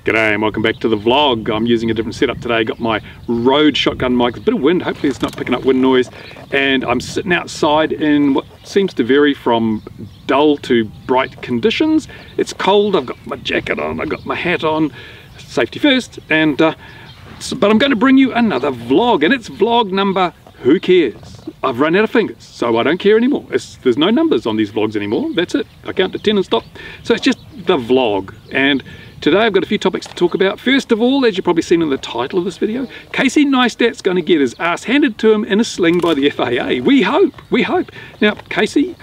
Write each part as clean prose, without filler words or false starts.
G'day and welcome back to the vlog. I'm using a different setup today. Got my Rode shotgun mic, a bit of wind, hopefully it's not picking up wind noise, and I'm sitting outside in what seems to vary from dull to bright conditions. It's cold, I've got my jacket on, I've got my hat on, safety first, and but I'm going to bring you another vlog, and it's vlog number, who cares? I've run out of fingers, so I don't care anymore. There's no numbers on these vlogs anymore, that's it. I count to 10 and stop. So it's just the vlog, and today I've got a few topics to talk about. First of all, as you've probably seen in the title of this video, Casey Neistat's going to get his ass handed to him in a sling by the FAA. We hope. Now, Casey,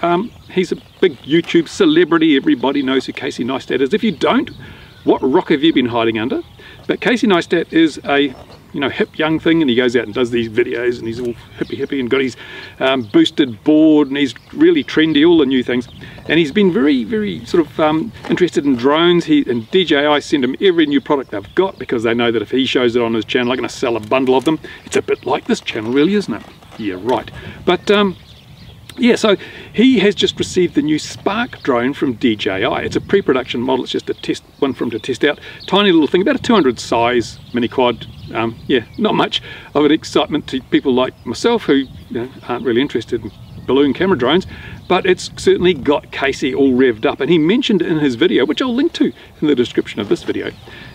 he's a big YouTube celebrity. Everybody knows who Casey Neistat is. If you don't, what rock have you been hiding under? But Casey Neistat is a hip young thing, and he goes out and does these videos, and he's all hippie and got his boosted board, and he's really trendy, all the new things. And he's been very sort of interested in drones. And DJI send him every new product they've got because they know that if he shows it on his channel, they're going to sell a bundle of them. It's a bit like this channel, really, isn't it? Yeah, right. But yeah, so he has just received the new Spark drone from DJI. It's a pre-production model. It's just a test one for him to test out. Tiny little thing, about a 200 size mini quad. Yeah, not much of an excitement to people like myself who aren't really interested in balloon camera drones, but it's certainly got Casey all revved up. And he mentioned in his video, which I'll link to in the description of this video,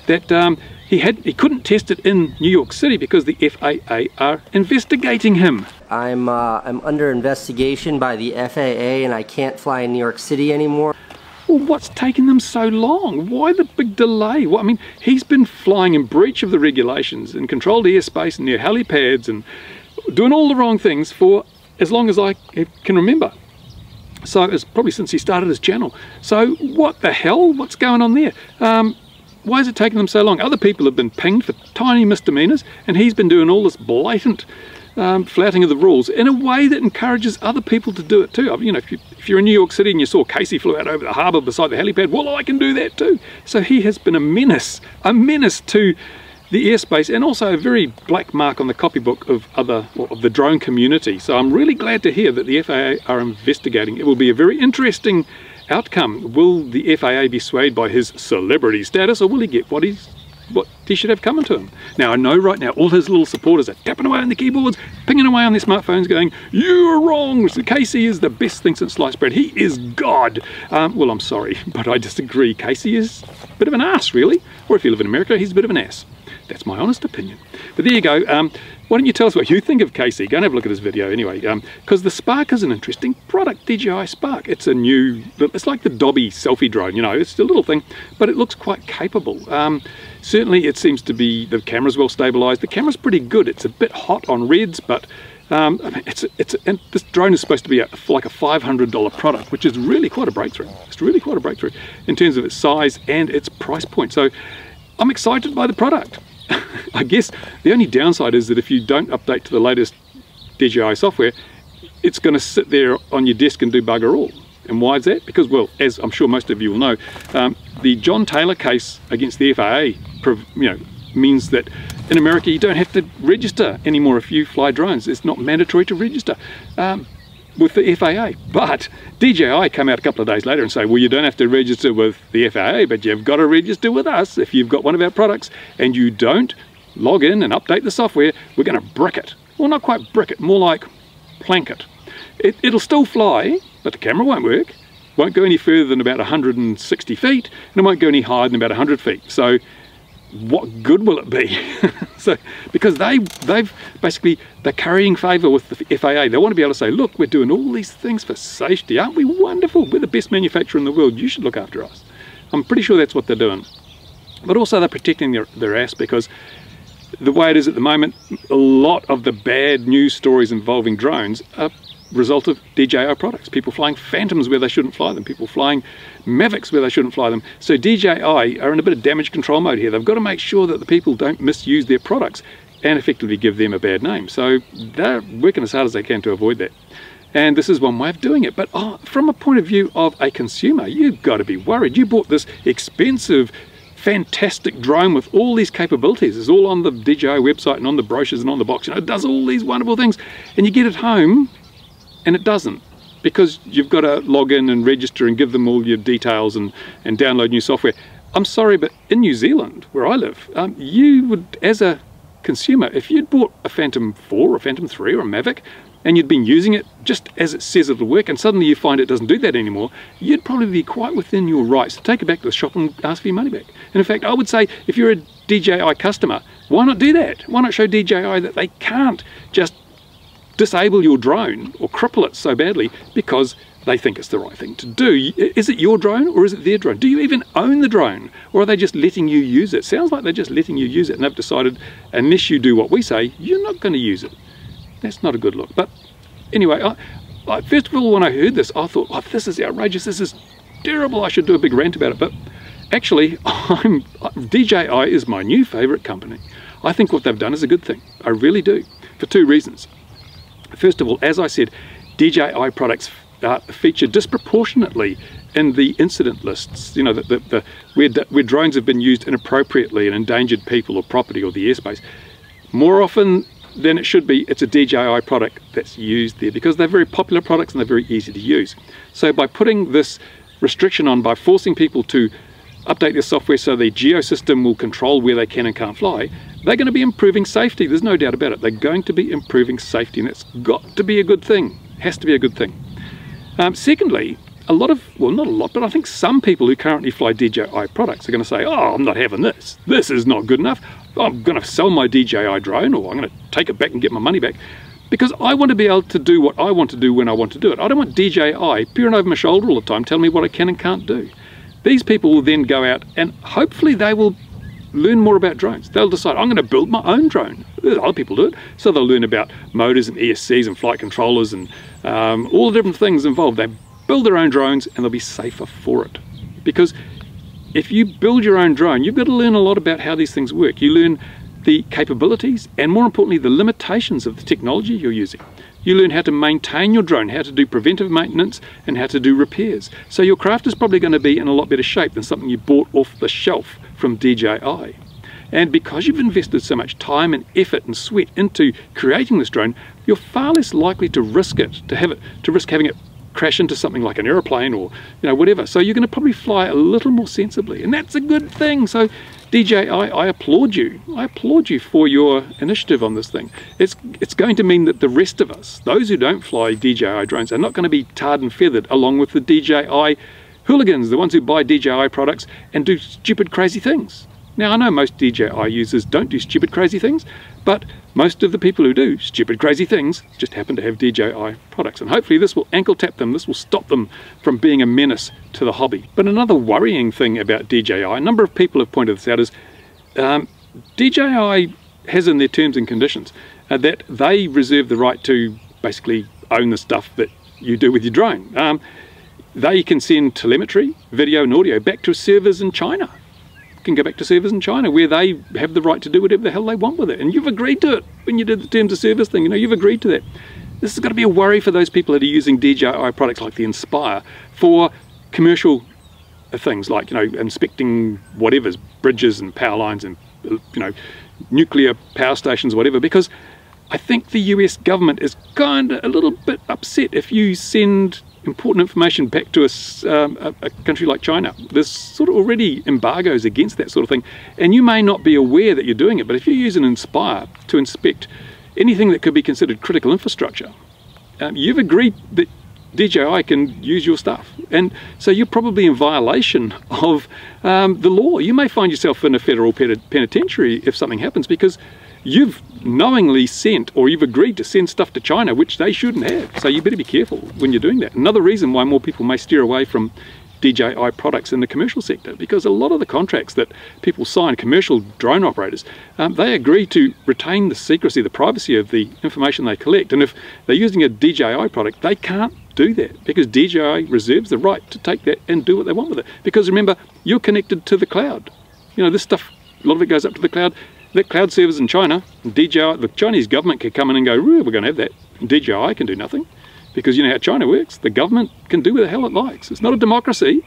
that he couldn't test it in New York City because the FAA are investigating him. I'm under investigation by the FAA and I can't fly in New York City anymore. Well, what's taking them so long? Why the big delay? Well, I mean, he's been flying in breach of the regulations in controlled airspace and near helipads and doing all the wrong things for as long as I can remember. So it's probably since he started his channel. So what the hell? What's going on there? Why is it taking them so long? Other people have been pinged for tiny misdemeanors, and he's been doing all this blatant flouting of the rules in a way that encourages other people to do it too. If you're in New York City and you saw Casey flew out over the harbour beside the helipad, well, I can do that too. So he has been a menace to the airspace, and also a very black mark on the copybook of the drone community. So I'm really glad to hear that the FAA are investigating. It will be a very interesting outcome. Will the FAA be swayed by his celebrity status, or will he get what he should have coming to him? Now, I know right now all his little supporters are tapping away on the keyboards, pinging away on their smartphones going, "You're wrong, Casey is the best thing since sliced bread, he is God." Well, I'm sorry, but I disagree. Casey is a bit of an ass, really. Or if you live in America, he's a bit of an ass. That's my honest opinion. But there you go. Why don't you tell us what you think of Casey? Go and have a look at his video anyway, because the Spark is an interesting product. DJI Spark. It's like the Dobby selfie drone, it's a little thing, but it looks quite capable. Certainly it seems to be, the camera's well stabilized. The camera's pretty good. It's a bit hot on reds, but and this drone is supposed to be like a $500 product, which is really quite a breakthrough. It's really quite a breakthrough in terms of its size and its price point. So I'm excited by the product. I guess the only downside is that if you don't update to the latest DJI software, it's going to sit there on your desk and do bugger all. And why is that? Because, well, as I'm sure most of you will know, the John Taylor case against the FAA, means that in America you don't have to register anymore if you fly drones. It's not mandatory to register with the FAA. But DJI come out a couple of days later and say, well, you don't have to register with the FAA, but you've got to register with us if you've got one of our products and you don't log in and update the software, we're going to brick it. Well, not quite brick it, more like plank it. It'll still fly, but the camera won't work, won't go any further than about 160 feet, and it won't go any higher than about 100 feet. So what good will it be? So, because they've basically, they're currying favour with the FAA. They want to be able to say, look, we're doing all these things for safety. Aren't we wonderful? We're the best manufacturer in the world. You should look after us. I'm pretty sure that's what they're doing. But also they're protecting their ass, because the way it is at the moment, a lot of the bad news stories involving drones are result of DJI products. People flying Phantoms where they shouldn't fly them, people flying Mavics where they shouldn't fly them. So DJI are in a bit of damage control mode here. They've got to make sure that the people don't misuse their products and effectively give them a bad name. So they're working as hard as they can to avoid that. And this is one way of doing it. But from a point of view of a consumer, you've got to be worried. You bought this expensive, fantastic drone with all these capabilities. It's all on the DJI website and on the brochures and on the box. It does all these wonderful things. And you get it home and it doesn't, because you've got to log in and register and give them all your details and download new software. I'm sorry, but in New Zealand, where I live, you would, as a consumer, if you'd bought a Phantom 4 or a Phantom 3 or a Mavic, and you'd been using it just as it says it'll work, and suddenly you find it doesn't do that anymore, you'd probably be quite within your rights to take it back to the shop and ask for your money back. And in fact, I would say, if you're a DJI customer, why not do that? Why not show DJI that they can't just disable your drone or cripple it so badly because they think it's the right thing to do? Is it your drone or is it their drone? Do you even own the drone, or are they just letting you use it? Sounds like they're just letting you use it, and they've decided unless you do what we say, you're not going to use it. That's not a good look. But anyway, first of all, when I heard this, I thought, oh, this is outrageous, this is terrible, I should do a big rant about it. But actually, DJI is my new favourite company. I think what they've done is a good thing. I really do, for two reasons. First of all, as I said, DJI products feature disproportionately in the incident lists, you know, where drones have been used inappropriately and endangered people or property or the airspace. More often than it should be, it's a DJI product that's used there because they're very popular products and they're very easy to use. So by putting this restriction on, by forcing people to update their software so the geosystem will control where they can and can't fly, they're going to be improving safety. There's no doubt about it. They're going to be improving safety, and it's got to be a good thing. Has to be a good thing. Secondly, a lot of, well, not a lot, but I think some people who currently fly DJI products are going to say, oh, I'm not having this. This is not good enough. I'm going to sell my DJI drone, or I'm going to take it back and get my money back, because I want to be able to do what I want to do when I want to do it. I don't want DJI peering over my shoulder all the time telling me what I can and can't do. These people will then go out and hopefully they will learn more about drones. They'll decide, I'm going to build my own drone. Other people do it. So they'll learn about motors and ESCs and flight controllers and all the different things involved. They build their own drones and they'll be safer for it. Because if you build your own drone, you've got to learn a lot about how these things work. You learn the capabilities and, more importantly, the limitations of the technology you're using. You learn how to maintain your drone, how to do preventive maintenance, and how to do repairs. So your craft is probably going to be in a lot better shape than something you bought off the shelf from DJI. And because you've invested so much time and effort and sweat into creating this drone, you're far less likely to risk it, to risk having it crash into something like an aeroplane or whatever. So you're going to probably fly a little more sensibly, and that's a good thing. So DJI, I applaud you. I applaud you for your initiative on this thing. It's going to mean that the rest of us, those who don't fly DJI drones, are not going to be tarred and feathered along with the DJI hooligans, the ones who buy DJI products and do stupid, crazy things. Now, I know most DJI users don't do stupid, crazy things, but most of the people who do stupid, crazy things just happen to have DJI products. And hopefully this will ankle tap them, this will stop them from being a menace to the hobby. But another worrying thing about DJI, a number of people have pointed this out, is DJI has in their terms and conditions that they reserve the right to basically own the stuff that you do with your drone. They can send telemetry, video and audio back to servers in China. Can go back to servers in China where they have the right to do whatever the hell they want with it. And you've agreed to it when you did the terms of service thing. You've agreed to that. This has got to be a worry for those people that are using DJI products like the Inspire for commercial things like, inspecting whatever's bridges and power lines and, nuclear power stations, whatever, because I think the US government is kind of a little bit upset if you send important information back to a country like China. There's sort of already embargoes against that sort of thing, and you may not be aware that you're doing it, but if you use an Inspire to inspect anything that could be considered critical infrastructure, you've agreed that DJI can use your stuff, and so you're probably in violation of the law. You may find yourself in a federal penitentiary if something happens because you've knowingly sent, or you've agreed to send stuff to China which they shouldn't have. So you better be careful when you're doing that. Another reason why more people may steer away from DJI products in the commercial sector, because a lot of the contracts that people sign, commercial drone operators, they agree to retain the secrecy, the privacy of the information they collect. And if they're using a DJI product, they can't do that because DJI reserves the right to take that and do what they want with it. Because remember, you're connected to the cloud. This stuff, a lot of it goes up to the cloud. That cloud servers in China, DJI, the Chinese government can come in and go, we're going to have that. DJI can do nothing. Because you know how China works, the government can do what the hell it likes. It's not a democracy,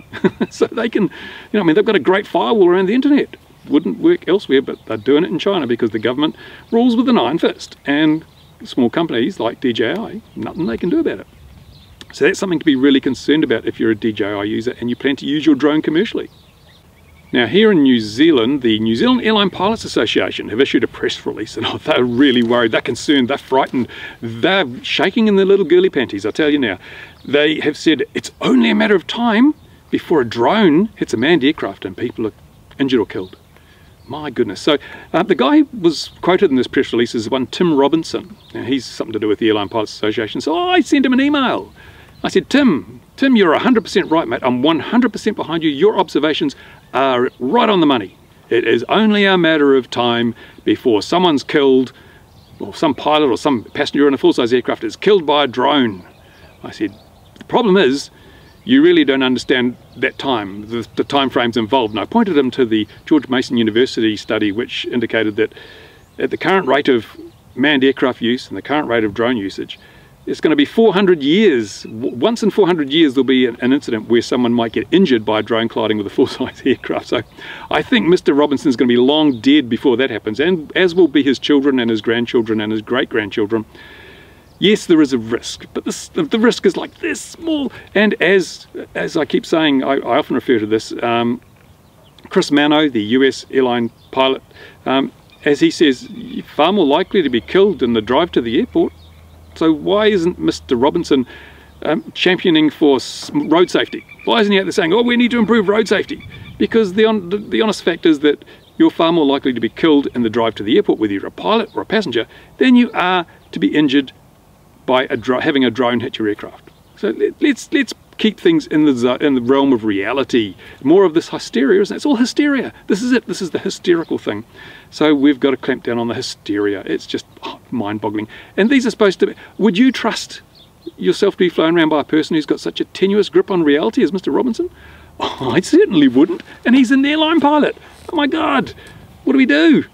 so they can, they've got a great firewall around the internet. Wouldn't work elsewhere, but they're doing it in China because the government rules with an iron fist. And small companies like DJI, nothing they can do about it. So that's something to be really concerned about if you're a DJI user and you plan to use your drone commercially. Now here in New Zealand, the New Zealand Airline Pilots Association have issued a press release, and they're really worried, they're concerned, they're frightened, they're shaking in their little girly panties, I tell you now. They have said it's only a matter of time before a drone hits a manned aircraft and people are injured or killed. My goodness. So the guy was quoted in this press release as one Tim Robinson. Now he's something to do with the Airline Pilots Association. So I sent him an email. I said, Tim, you're 100% right, mate. I'm 100% behind you. Your observations are right on the money. It is only a matter of time before someone's killed, or some pilot or some passenger in a full-size aircraft is killed by a drone. I said, the problem is, you really don't understand that time, the time frames involved. And I pointed him to the George Mason University study, which indicated that at the current rate of manned aircraft use and the current rate of drone usage, it's going to be 400 years. Once in 400 years there'll be an incident where someone might get injured by a drone colliding with a full-size aircraft. So I think Mr. Robinson's going to be long dead before that happens, and as will be his children and his grandchildren and his great-grandchildren. Yes, there is a risk, but the risk is like this small. And as I keep saying, I often refer to this, Chris Mano, the US airline pilot, as he says, you're far more likely to be killed in the drive to the airport. So why isn't Mr. Robinson championing for road safety? Why isn't he out there saying, oh, we need to improve road safety? Because the honest fact is that you're far more likely to be killed in the drive to the airport, whether you're a pilot or a passenger, than you are to be injured by having a drone hit your aircraft. So let's keep things in the realm of reality. More of this hysteria, isn't it? It's all hysteria. This is it. This is the hysterical thing. So we've got to clamp down on the hysteria. It's just mind-boggling. And these are supposed to be... Would you trust yourself to be flown around by a person who's got such a tenuous grip on reality as Mr. Robinson? Oh, I certainly wouldn't. And he's an airline pilot. Oh my God. What do we do?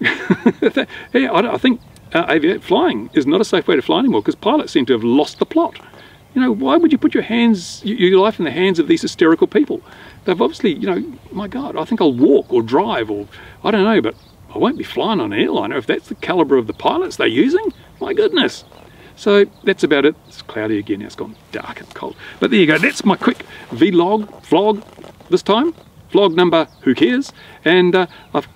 Yeah, I think flying is not a safe way to fly anymore, because pilots seem to have lost the plot. You know, why would you put your life in the hands of these hysterical people? They've obviously, you know, my God, I think I'll walk or drive, or I don't know, but I won't be flying on an airliner if that's the caliber of the pilots they're using. My goodness. So that's about it. It's cloudy again. Now it's gone dark and cold. But there you go. That's my quick vlog this time. Vlog number, who cares? And as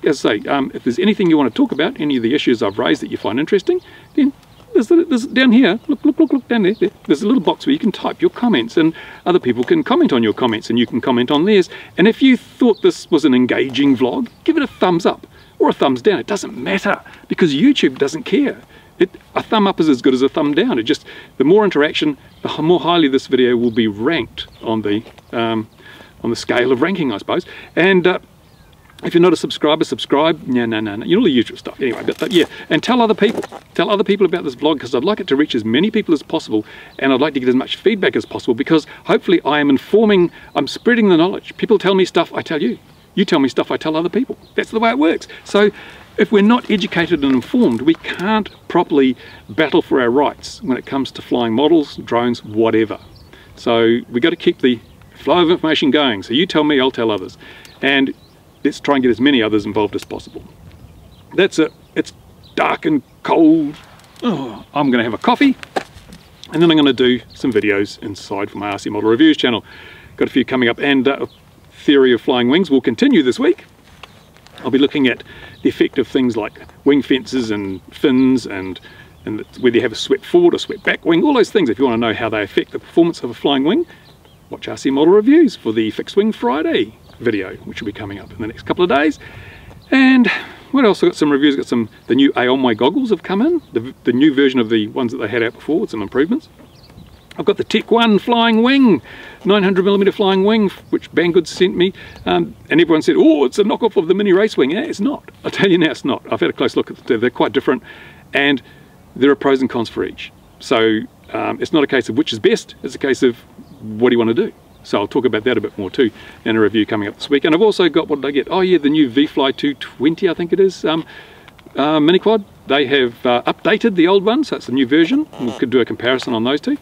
I say, if there's anything you want to talk about, any of the issues I've raised that you find interesting, then there's down here, look down there, there's a little box where you can type your comments, and other people can comment on your comments and you can comment on theirs. And if you thought this was an engaging vlog, give it a thumbs up or a thumbs down. It doesn't matter, because YouTube doesn't care. A thumb up is as good as a thumb down. The more interaction, the more highly this video will be ranked on the scale of ranking, I suppose. And if you're not a subscriber, subscribe. No, you know, all the usual stuff. Anyway, but yeah, and tell other people about this vlog, because I'd like it to reach as many people as possible, and I'd like to get as much feedback as possible, because hopefully I'm spreading the knowledge. People tell me stuff, I tell you. You tell me stuff, I tell other people. That's the way it works. So if we're not educated and informed, we can't properly battle for our rights when it comes to flying models, drones, whatever. So we've got to keep the flow of information going. So you tell me, I'll tell others. And let's try and get as many others involved as possible. That's it. It's dark and cold. Oh, I'm going to have a coffee, and then I'm going to do some videos inside for my RC Model Reviews channel. Got a few coming up, and theory of flying wings will continue this week. I'll be looking at the effect of things like wing fences and fins, and whether you have a swept forward or swept back wing, all those things. If you want to know how they affect the performance of a flying wing, watch RC Model Reviews for the Fixed Wing Friday video, which will be coming up in the next couple of days. And what else? I've got some reviews. The new Aomai goggles have come in, the new version of the ones that they had out before, with some improvements. I've got the Tech 1 flying wing, 900mm flying wing, which Banggood sent me, and everyone said, oh, it's a knockoff of the mini race wing. Yeah, it's not. I'll tell you now, it's not. I've had a close look at them. They're quite different, and there are pros and cons for each. So it's not a case of which is best, it's a case of what do you want to do. So I'll talk about that a bit more too in a review coming up this week. And I've also got, what did I get? Oh yeah, the new VFly 220, I think it is, mini quad. They have updated the old one, so it's the new version. We could do a comparison on those two.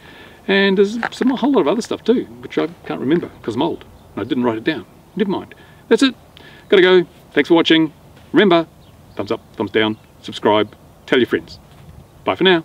And there's a whole lot of other stuff too, which I can't remember because I'm old and I didn't write it down. Never mind. That's it. Gotta go. Thanks for watching. Remember, thumbs up, thumbs down, subscribe, tell your friends. Bye for now.